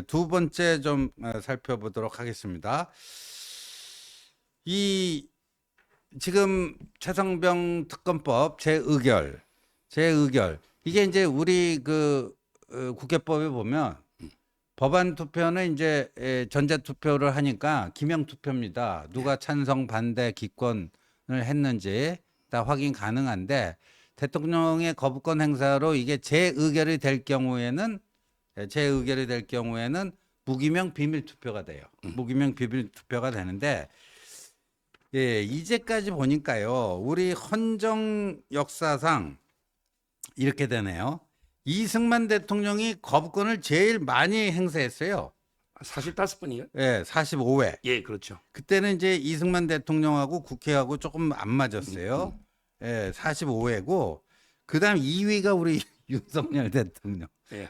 두 번째 좀 살펴보도록 하겠습니다. 이 지금 최성병 특검법 재의결 이게 이제 우리 국회법에 보면 법안 투표는 이제 전자 투표를 하니까 기명 투표입니다. 누가 찬성, 반대, 기권을 했는지 다 확인 가능한데 대통령의 거부권 행사로 이게 재의결이 될 경우에는 무기명 비밀 투표가 돼요. 무기명 비밀 투표가 되는데 이제까지 보니까요. 우리 헌정 역사상 이렇게 되네요. 이승만 대통령이 거부권을 제일 많이 행사했어요. 45번이요? 예, 45회. 예, 그렇죠. 그때는 이제 이승만 대통령하고 국회하고 조금 안 맞았어요. 예, 45회고 그다음 2위가 우리 윤석열 대통령. 예.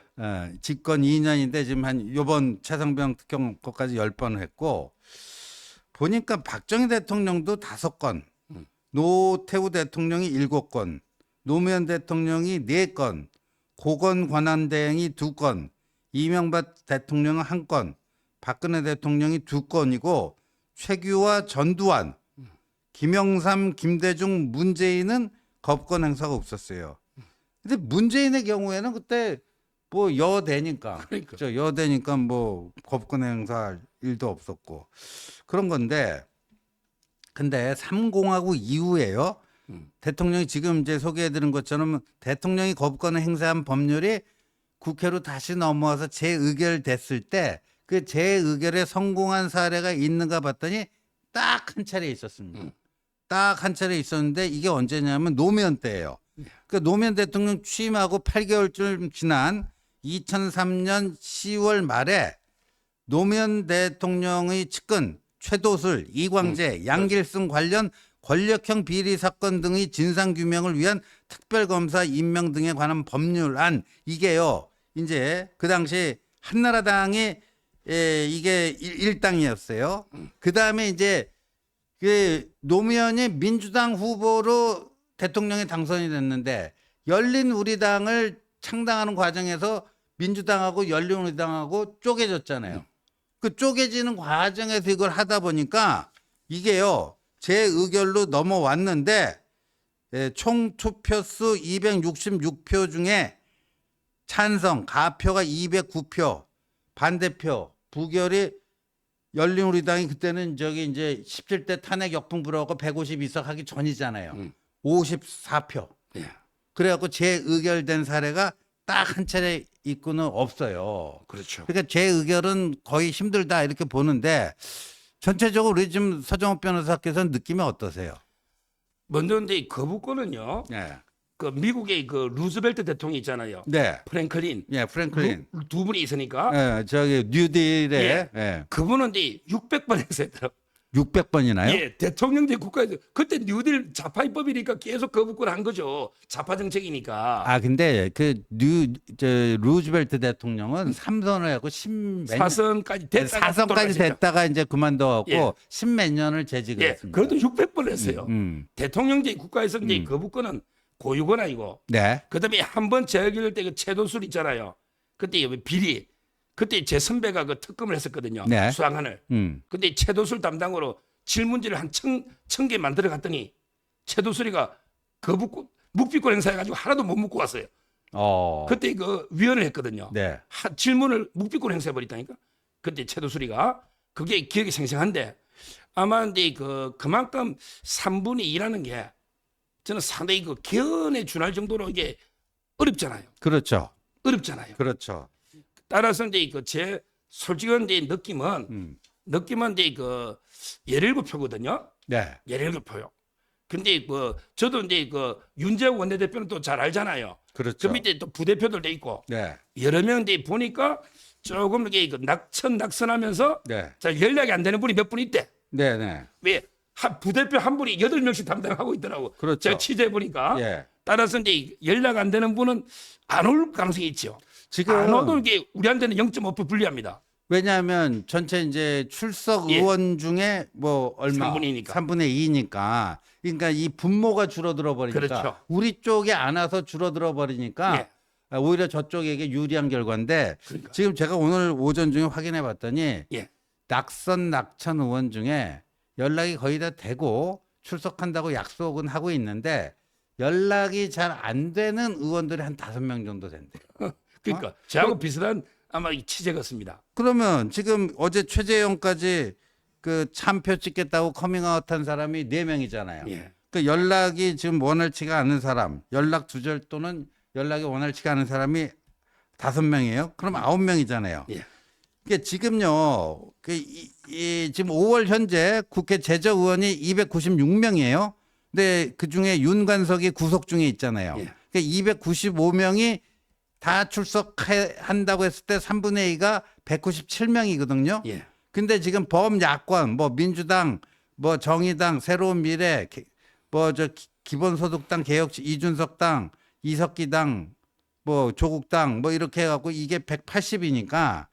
집권 2년인데 지금 한 요번 최성병 특검법까지 10번 했고 보니까 박정희 대통령도 5건, 노태우 대통령이 7건, 노무현 대통령이 4건, 고건 관한대행이 2건, 이명박 대통령은 1건, 박근혜 대통령이 2건이고 최규화, 전두환, 김영삼, 김대중, 문재인은 거부권 행사가 없었어요. 근데 문재인의 경우에는 그때 뭐 여대니까 그러니까. 그렇죠? 여대니까 뭐 거부권 행사할 일도 없었고 그런 건데 근데 3공화국 이후에요. 대통령이 지금 이제 소개해드린 것처럼 대통령이 거부권을 행사한 법률이 국회로 다시 넘어와서 재의결됐을 때 그 재의결에 성공한 사례가 있는가 봤더니 딱 한 차례 있었습니다. 딱 한 차례 있었는데 이게 언제냐면 노무현 때예요. 그러니까 노무현 대통령 취임하고 8개월쯤 지난 2003년 10월 말에 노무현 대통령의 측근 최도술, 이광재, 양길승 관련 권력형 비리 사건 등의 진상 규명을 위한 특별검사 임명 등에 관한 법률안 이게요. 이제 그 당시 한나라당이 이게 일당이었어요. 그 다음에 이제 그 노무현이 민주당 후보로 대통령에 당선이 됐는데 열린우리당을 창당하는 과정에서 민주당하고 열린우리당하고 쪼개졌잖아요. 그 쪼개지는 과정에서 이걸 하다 보니까 이게요. 재의결로 넘어왔는데 총 투표수 266표 중에 찬성, 가표가 209표, 반대표, 부결이 열린우리당이 그때는 저기 이제 17대 탄핵 역풍 불어갖고 152석 하기 전이잖아요. 54표. 예. 그래갖고 재의결된 사례가 딱 한 차례 있고는 없어요. 그렇죠. 그러니까 재의결은 거의 힘들다 이렇게 보는데 전체적으로 우리 지금 서정호 변호사께서는 느낌이 어떠세요? 먼저 근데 거부권은요. 네. 그 미국의 그 루즈벨트 대통령이 있잖아요. 네. 프랭클린. 예, 프랭클린. 두 분이 있으니까 예, 저기 뉴딜에 예. 그분은 이제 600번 했었더라고. 600번이나요? 예, 대통령제 국가에서 그때 뉴딜 좌파 입법이니까 계속 거부권 한 거죠. 좌파 정책이니까. 아, 근데 루즈벨트 대통령은 3선을 하고 10몇 년, 4선까지 됐다가 4선까지 돌아가셨죠. 됐다가 이제 그만둬갖고 예. 10몇 년을 재직을 예, 했습니다. 그래도 600번 했어요. 대통령제 국가에서 이제 거부권은 고유권 아니고. 네. 그다음에 한 번 재결 때 그 채도술 있잖아요. 그때 비리. 그때 제 선배가 그 특검을 했었거든요. 네. 수사관을. 근데 채도술 담당으로 질문지를 한 1000개 만들어 갔더니 채도술이가 거부권 묵비권 행사해가지고 하나도 못 묻고 왔어요. 그때 그 위원을 했거든요. 네. 질문을 묵비권 행사해버렸다니까. 그때 채도술이가 그게 기억이 생생한데 아마 근데 그만큼 3분의 2라는 게 저는 상당히 그 개헌에 준할 정도로 이게 어렵잖아요. 그렇죠. 어렵잖아요. 그렇죠. 따라서 이제 제 솔직한 이제 느낌은 이제 그 17표거든요. 네. 17표요. 근데 저도 이제 윤재욱 원내대표는 또 잘 알잖아요. 그렇죠. 그 밑에 또 부대표들도 있고 네. 여러 명 이제 보니까 조금 이렇게 낙선하면서 네. 잘 연락이 안 되는 분이 몇 분 있대. 네, 네. 왜? 부대표 한 분이 8명씩 담당하고 있더라고. 그렇죠. 제가 취재해 보니까. 예. 따라서 이제 연락 안 되는 분은 안 올 가능성이 있죠. 지금 안 와도 이게 우리한테는 0.5% 불리합니다. 왜냐하면 전체 이제 출석 예. 의원 중에 뭐 얼마 3분의 2니까. 3분의 2니까 그러니까 이 분모가 줄어들어 버리니까 그렇죠. 우리 쪽에 안 와서 줄어들어 버리니까 예. 오히려 저쪽에게 유리한 결과인데 그러니까. 지금 제가 오늘 오전 중에 확인해 봤더니 예. 낙천 의원 중에 연락이 거의 다 되고 출석한다고 약속은 하고 있는데 연락이 잘 안 되는 의원들이 한 5명 정도 된대요. 그러니까 저하고 비슷한 아마 이 취재 같습니다. 그러면 지금 어제 최재형까지 그 참표 찍겠다고 커밍아웃한 사람이 4명이잖아요. 예. 그 연락이 지금 원활치가 않은 사람, 연락 두절 또는 연락이 원활치가 않은 사람이 5명이에요. 그럼 9명이잖아요. 예. 그러니까 지금요, 지금 5월 현재 국회 제적의원이 296명이에요. 근데 그 중에 윤관석이 구속 중에 있잖아요. 예. 그러니까 295명이 다 출석한다고 했을 때 3분의 2가 197명이거든요. 예. 근데 지금 범야권, 뭐 민주당, 뭐 정의당, 새로운 미래, 뭐 저 기본소득당, 개혁 이준석당, 이석기당, 뭐 조국당, 뭐 이렇게 해갖고 이게 180이니까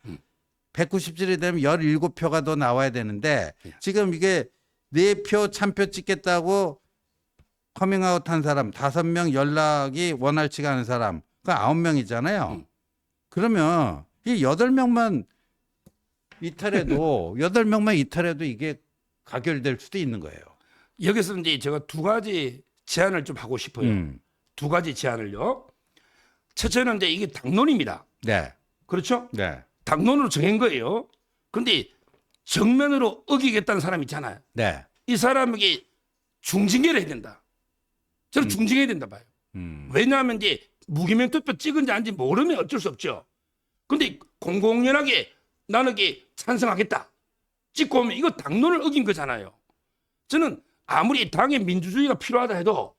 197이 되면 17표가 더 나와야 되는데 예. 지금 이게 4표 참표 찍겠다고 커밍아웃한 사람 5명 연락이 원활치가 않은 사람 그 9명이잖아요. 그러면 이 8명만 이탈해도 8명만 이탈해도 이게 가결될 수도 있는 거예요. 여기서 이제 제가 2가지 제안을 좀 하고 싶어요. 2가지 제안을요. 첫째는 이제 이게 당론입니다. 네. 그렇죠? 네. 당론으로 정한 거예요. 근데 정면으로 어기겠다는 사람 있잖아요. 네. 이 사람에게 중징계를 해야 된다. 저는 중징해야 된다 봐요. 왜냐하면 이제 무기명 투표 찍은지 아닌지 모르면 어쩔 수 없죠. 근데 공공연하게 나는 이게 찬성하겠다. 찍고 오면 이거 당론을 어긴 거잖아요. 저는 아무리 당의 민주주의가 필요하다 해도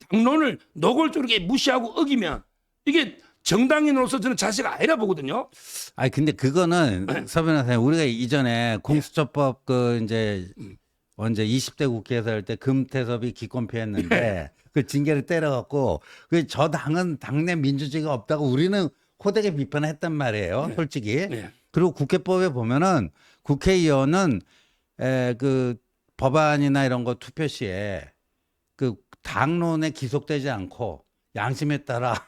당론을 노골적으로 무시하고 어기면 이게 정당인으로서 저는 자세가 아니라 보거든요. 아니 근데 그거는 서 변호사님 우리가 이전에 공수처법 그 이제 언제 20대 국회에서 할 때 금태섭이 기권표했는데 그 징계를 때려갖고 그 저 당은 당내 민주주의가 없다고 우리는 호되게 비판했단 말이에요. 솔직히. 네. 그리고 국회법에 보면은 국회의원은 그 법안이나 이런 거 투표 시에 그 당론에 기속되지 않고 양심에 따라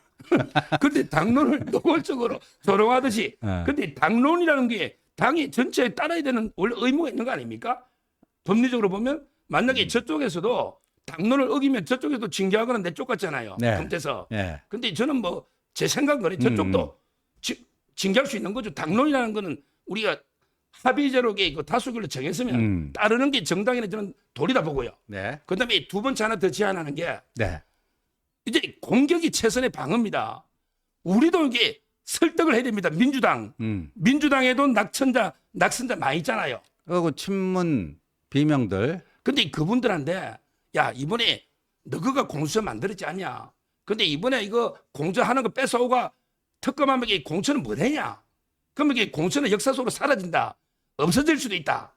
근데 당론을 노골적으로 조롱하듯이 네. 근데 당론이라는 게 당이 전체에 따라야 되는 원래 의무가 있는 거 아닙니까? 법리적으로 보면 만약에 저쪽에서도 당론을 어기면 저쪽에서도 징계하거나 내 쪽 같잖아요. 네. 금태서. 예. 근데 저는 뭐 제 생각은 그래. 저쪽도 징계할 수 있는 거죠. 당론이라는 거는 우리가 합의제로 그 다수결로 정했으면 따르는 게 정당이나 저는 도리다 보고요. 네. 그다음에 두 번째 하나 더 제안하는 게 네. 이제 공격이 최선의 방어입니다. 우리도 이게 설득을 해야 됩니다. 민주당. 민주당에도 낙선자 많이 있잖아요. 그리고 친문 비명들 근데 그분들한테 야 이번에 너가 공수처 만들었지 않냐. 근데 이번에 이거 공조하는 거 뺏어오가 특검하면 이게 공처는 뭐되냐. 그러면 이게 공처는 역사 속으로 사라진다. 없어질 수도 있다.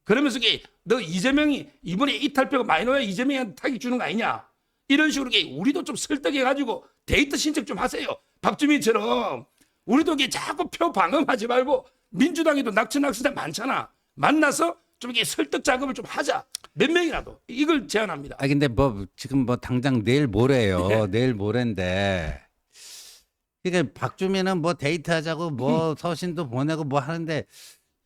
그러면서 이게 너 이재명이 이번에 이탈표가 많이 나와야 이재명한테 타격 주는 거 아니냐. 이런 식으로 이게 우리도 좀 설득해가지고 데이터 신청 좀 하세요. 박주민처럼 우리도 이게 자꾸 표 방어하지 말고 민주당에도 낙천낙선자 많잖아. 만나서 좀 이게 설득 작업을 좀 하자. 몇 명이라도 이걸 제안합니다. 아 근데 뭐 지금 뭐 당장 내일 모레요. 내일 모레인데 그러니까 박주민은 뭐 데이트하자고 뭐 서신도 보내고 뭐 하는데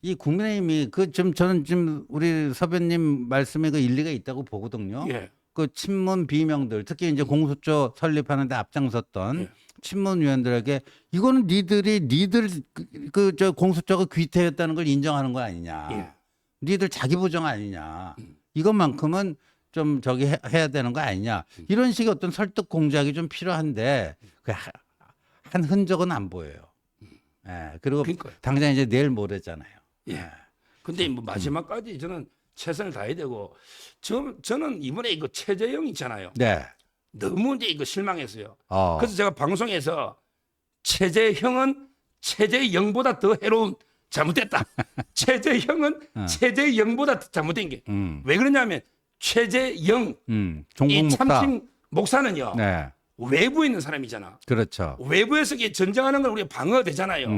이 국민의힘이 그 좀 저는 지금 우리 서변님 말씀에 그 일리가 있다고 보거든요. 예. 그 친문 비명들 특히 이제 공수처 설립하는데 앞장섰던 친문 위원들에게 이거는 니들 그 저 공수처가 귀태였다는 걸 인정하는 거 아니냐. 예. 니들 자기 부정 아니냐. 이것만큼은 좀 저기 해야 되는 거 아니냐. 이런 식의 어떤 설득 공작이 좀 필요한데 한 흔적은 안 보여요. 예. 그리고 그러니까요. 당장 이제 내일 모레잖아요. 예. 근데 뭐 마지막까지 저는 최선을 다해야 되고 저는 이번에 이거 최재형 있잖아요. 네. 너무 이제 이거 실망했어요. 어. 그래서 제가 방송에서 최재형은 최재영보다 더 해로운 잘못됐다. 최재형은 최재영보다 더 잘못된 게 왜 그러냐면 최재영 종국 이 목사. 참칭 목사는요. 네. 외부에 있는 사람이잖아. 그렇죠. 외부에서 이게 전쟁하는 걸 우리가 방어가 되잖아요.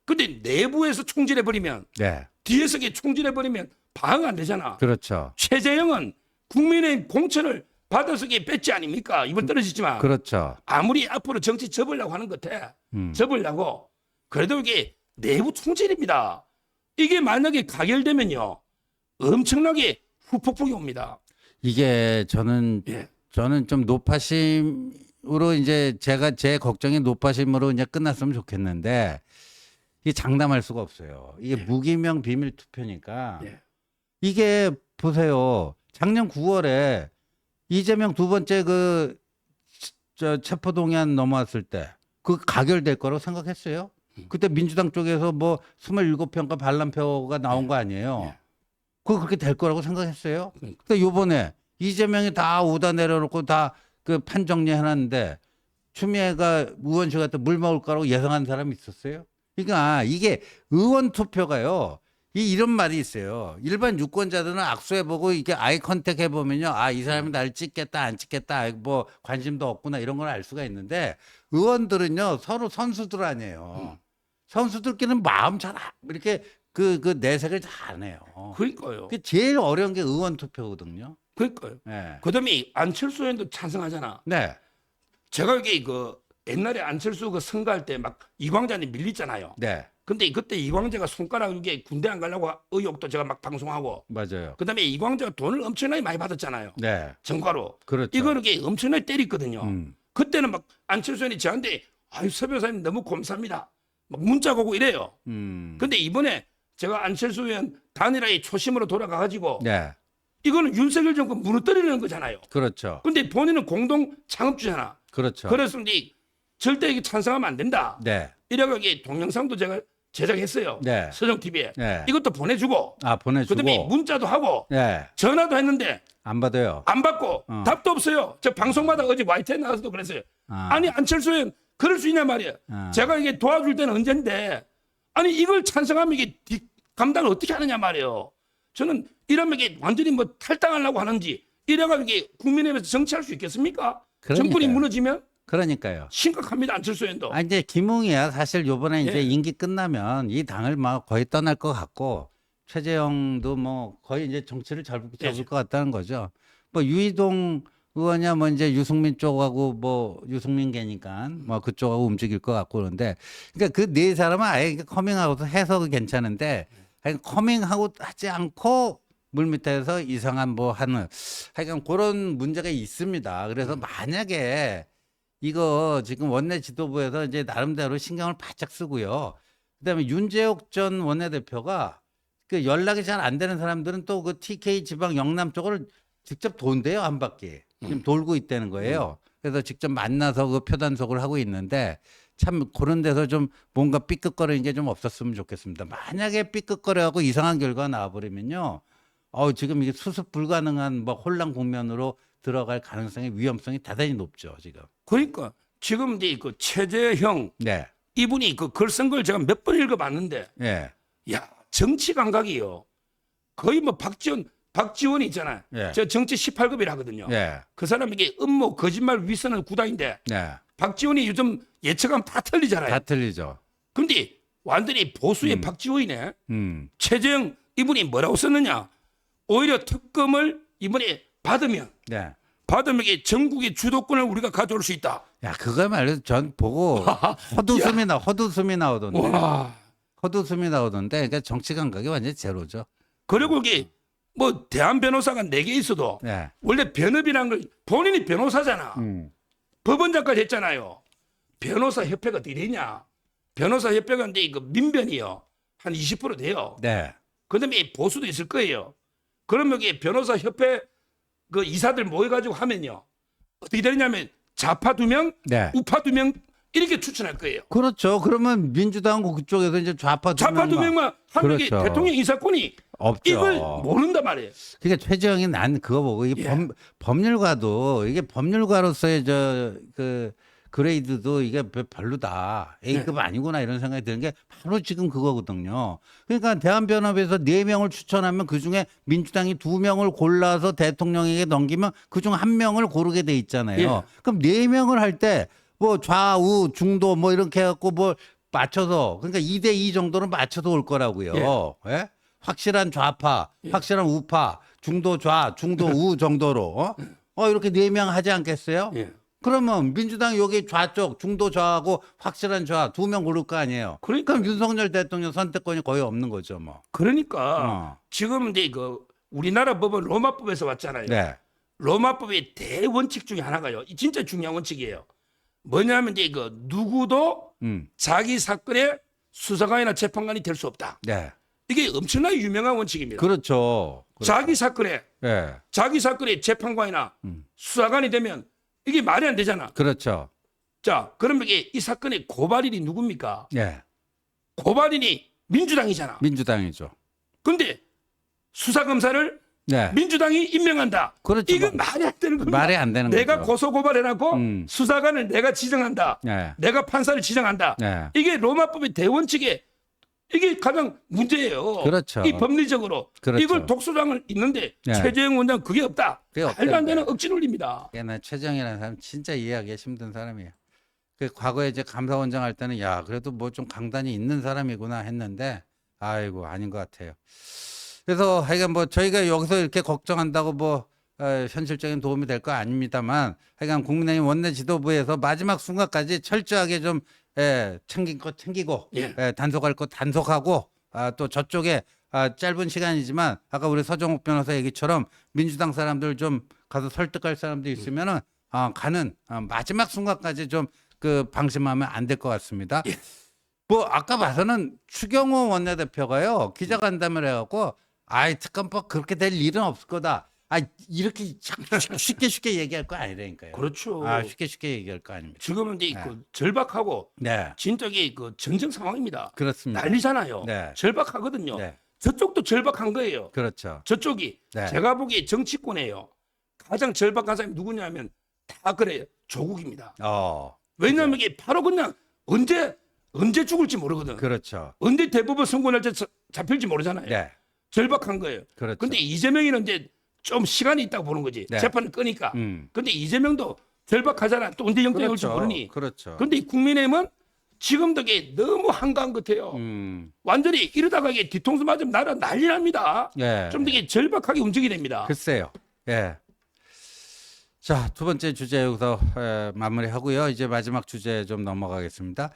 근데 내부에서 총질해 버리면 네. 뒤에서 이게 총질해 버리면 방어가 안 되잖아. 그렇죠. 최재형은 국민의 공천을 받아서게 뺐지 아닙니까? 이번 떨어지지만 그렇죠. 아무리 앞으로 정치 접으려고 하는 것 같아. 음. 접으려고. 그래도 이게 내부 총질입니다. 이게 만약에 가결되면요. 엄청나게 후폭풍이 옵니다. 이게 저는 예. 좀 노파심으로 이제 제 걱정이 노파심으로 이제 끝났으면 좋겠는데 이게 장담할 수가 없어요. 이게 무기명 비밀 투표니까 예. 이게 보세요. 작년 9월에 이재명 두 번째 저 체포동의안 넘어왔을 때 그 가결될 거라고 생각했어요. 그때 민주당 쪽에서 뭐 27표인가 반란표가 나온 거 아니에요. 예. 그거 그렇게 될 거라고 생각했어요. 그러니까. 근데 요번에 이재명이 다 오다 내려놓고 다 그 판 정리해놨는데 추미애가 의원실 물 먹을 거라고 예상한 사람이 있었어요? 그러니까 이게 의원 투표가요. 이런 말이 있어요. 일반 유권자들은 악수해보고 이게 아이 컨택 해보면요. 아, 이 사람이 나를 찍겠다, 안 찍겠다, 뭐 관심도 없구나 이런 걸 알 수가 있는데 의원들은요. 서로 선수들 아니에요. 선수들끼리는 마음 잘 이렇게 그 내색을 잘 안 해요. 그러니까요. 그 제일 어려운 게 의원 투표거든요. 그러니까요. 네. 그다음에 안철수 의원도 찬성하잖아. 네. 제가 여기 옛날에 안철수 선거할 때 막 이광재한테 밀리잖아요. 네. 근데 그때 이광재가 손가락 이게 군대 안 가려고 의혹도 제가 막 방송하고. 맞아요. 그다음에 이광재가 돈을 엄청나게 많이 받았잖아요. 네. 정가로. 그렇죠. 이거를 이렇게 엄청나게 때렸거든요. 음. 그때는 막 안철수 의원이 저한테 아유 서 변호사님 너무 감사합니다. 막 문자 오고 이래요. 근데 이번에 제가 안철수 의원 단일화의 초심으로 돌아가가지고 네. 이거는 윤석열 정권 무너뜨리는 거잖아요. 그렇죠. 근데 본인은 공동 창업주잖아. 그렇죠. 그래서 이제 절대 이게 찬성하면 안 된다. 네. 이래가 이게 동영상도 제가 제작했어요. 네. 서정 TV에 네. 이것도 보내주고. 아, 보내주고. 그다음에 문자도 하고 네. 전화도 했는데 안 받아요. 안 받고 답도 없어요. 저 방송마다 어제 YTN 나와서도 그랬어요. 아니 안철수 의원 그럴 수 있냐 말이에요. 제가 이게 도와줄 때는 언젠데 아니 이걸 찬성하면 이게 감당을 어떻게 하느냐 말이에요. 저는 이러면 이게 완전히 뭐 탈당하려고 하는지 이래가 이게 국민의힘에서 정치할 수 있겠습니까? 그러니까요. 정권이 무너지면 그러니까요. 심각합니다. 안철수 의원도. 아, 이제 김웅이야. 사실 요번에 이제 예. 임기 끝나면 이 당을 막 거의 떠날 것 같고 최재형도 뭐 거의 이제 정치를 접을 것 같다는 거죠. 뭐 유이동 의원이야 뭐 이제 유승민 쪽하고 뭐 유승민계니까 뭐 그쪽하고 움직일 것 같고 그런데 그러니까 그 네 사람은 아예 커밍아웃 해서 괜찮은데 아니, 커밍아웃 하지 않고 물밑에서 이상한 뭐 하는 하여간 그런 문제가 있습니다. 그래서 만약에 이거 지금 원내 지도부에서 이제 나름대로 신경을 바짝 쓰고요. 그다음에 윤재옥 전 원내대표가 그 연락이 잘 안 되는 사람들은 또 그 TK 지방 영남 쪽을 직접 돈대요 한 바퀴 지금 돌고 있다는 거예요. 그래서 직접 만나서 그 표단속을 하고 있는데 참 그런 데서 좀 뭔가 삐끗거리는 게 좀 없었으면 좋겠습니다. 만약에 삐끗거려하고 이상한 결과가 나와버리면요. 지금 이게 수습 불가능한 뭐 혼란 국면으로 들어갈 가능성의 위험성이 대단히 높죠 지금. 그러니까 지금 이제 그 최재형 네. 이분이 그 글 쓴 걸 제가 몇 번 읽어봤는데 예. 야 정치 감각이요. 거의 뭐 박지원이 있잖아요. 예. 저 정치 18급이라 하거든요. 예. 그 사람이 이게 음모 거짓말 위선을 구다인데 네. 박지원이 요즘 예측하면 다 틀리잖아요. 다 틀리죠. 근데 완전히 보수의 박지원이네. 최재형 이분이 뭐라고 썼느냐. 오히려 특검을 이번에 받으면 네. 이게 전국의 주도권을 우리가 가져올 수 있다. 야, 그거말로 전 보고 헛웃음이 나오던데. 와. 헛웃음이 나오던데. 그러니까 정치 감각이 완전 제로죠. 그리고 이게 뭐 대한 변호사가 4개 있어도 네. 원래 변협이라는 걸 본인이 변호사잖아. 법원장까지 했잖아요. 변호사 협회가 어떻게 되냐. 변호사 협회가 이제 그 민변이요. 한 20% 돼요. 네. 그다음에 보수도 있을 거예요. 그러면 이게 변호사 협회 그 이사들 모여가지고 하면요. 어떻게 되냐면 좌파 2명, 네. 우파 2명 이렇게 추천할 거예요. 그렇죠. 그러면 민주당 그쪽에서 이제 좌파 두 좌파 2명만 하면 이게 그렇죠. 대통령 인사권이 없죠. 이걸 모른단 말이에요. 그러니까 최재형이 난 그거 보고 이게 예. 법률가도 이게 법률가로서의 그 그레이드도 이게 별로다. A급 아니구나 이런 생각이 드는 게 바로 지금 그거거든요. 그러니까 대한변협에서 4명을 추천하면 그중에 민주당이 2명을 골라서 대통령에게 넘기면 그중 1명을 고르게 돼 있잖아요. 예. 그럼 4명을 할 때 뭐 좌우 중도 뭐 이렇게 해갖고 뭐 맞춰서 그러니까 2대2 정도는 맞춰서 올 거라고요. 예? 확실한 좌파, 확실한 우파, 중도 좌, 중도 우 정도로 이렇게 4명 하지 않겠어요? 예. 그러면 민주당 여기 좌쪽 중도 좌하고 확실한 좌 2명 고를 거 아니에요. 그러니까 그럼 윤석열 대통령 선택권이 거의 없는 거죠, 뭐. 그러니까 지금 이제 그 우리나라 법은 로마법에서 왔잖아요. 네. 로마법의 대원칙 중에 하나가요. 이 진짜 중요한 원칙이에요. 뭐냐면 이제 그 누구도 자기 사건의 수사관이나 재판관이 될 수 없다. 네. 이게 엄청나게 유명한 원칙입니다. 그렇죠. 자기 사건에 네. 자기 사건의 재판관이나 수사관이 되면 이게 말이 안 되잖아. 그렇죠. 자, 그러면 이게 이 사건의 고발인이 누굽니까? 네. 고발인이 민주당이잖아. 민주당이죠. 근데 수사검사를 네. 민주당이 임명한다. 그렇죠. 이건 말이 안 되는 겁니다. 말이 안 되는 내가 거죠. 고소 고발해놓고 수사관을 내가 지정한다. 네. 내가 판사를 지정한다. 네. 이게 로마법의 대원칙에 이게 가장 문제예요. 그렇죠. 이 법리적으로 그렇죠. 이걸 독소장을 있는데 네. 최재형 원장 그게 없다. 그게 말도 안 없다는데. 되는 억지 논리입니다. 나 최정이라는 사람 진짜 이해하기 힘든 사람이에요. 그 과거에 이제 감사원장 할 때는 야 그래도 뭐 좀 강단이 있는 사람이구나 했는데 아이고 아닌 것 같아요. 그래서 하여간 뭐 저희가 여기서 이렇게 걱정한다고 뭐 현실적인 도움이 될 거 아닙니다만 하여간 국민의힘 원내 지도부에서 마지막 순간까지 철저하게 좀 챙긴 거 챙기고 예. 단속할 거 단속하고 또 저쪽에 짧은 시간이지만 아까 우리 서정욱 변호사 얘기처럼 민주당 사람들 좀 가서 설득할 사람도 있으면은 가는 마지막 순간까지 좀 그 방심하면 안 될 것 같습니다. 예. 뭐 아까 봐서는 추경호 원내대표가요 기자간담회를 해갖고 아이 특검법 그렇게 될 일은 없을 거다. 이렇게 쉽게 얘기할 거 아니라니까요. 그렇죠. 쉽게 얘기할 거 아닙니다. 지금은 이제 그 절박하고 네, 진짜 이게 그 전쟁 상황입니다. 그렇습니다. 난리잖아요. 네. 절박하거든요. 네, 저쪽도 절박한 거예요. 그렇죠. 저쪽이 네. 제가 보기에 정치권이에요. 가장 절박한 사람이 누구냐면 다 그래요. 조국입니다. 왜냐하면 이게 바로 그냥 언제 죽을지 모르거든. 그렇죠. 언제 대법원 선고 날짜 잡힐지 모르잖아요. 네, 절박한 거예요. 그렇죠. 근데 이재명이는 이제 좀 시간이 있다고 보는 거지. 네. 재판을 끄니까. 음. 근데 이재명도 절박하잖아. 또 언제 영장이 올지 모르니. 그렇죠. 근데 이 국민의힘은 지금도 이게 너무 한가한 것 같아요. 완전히 이러다가 이게 뒤통수 맞으면 나라 난리 납니다. 예. 좀 되게 절박하게 움직이게 됩니다. 글쎄요. 예. 자, 두 번째 주제 여기서 마무리하고요. 이제 마지막 주제 좀 넘어가겠습니다.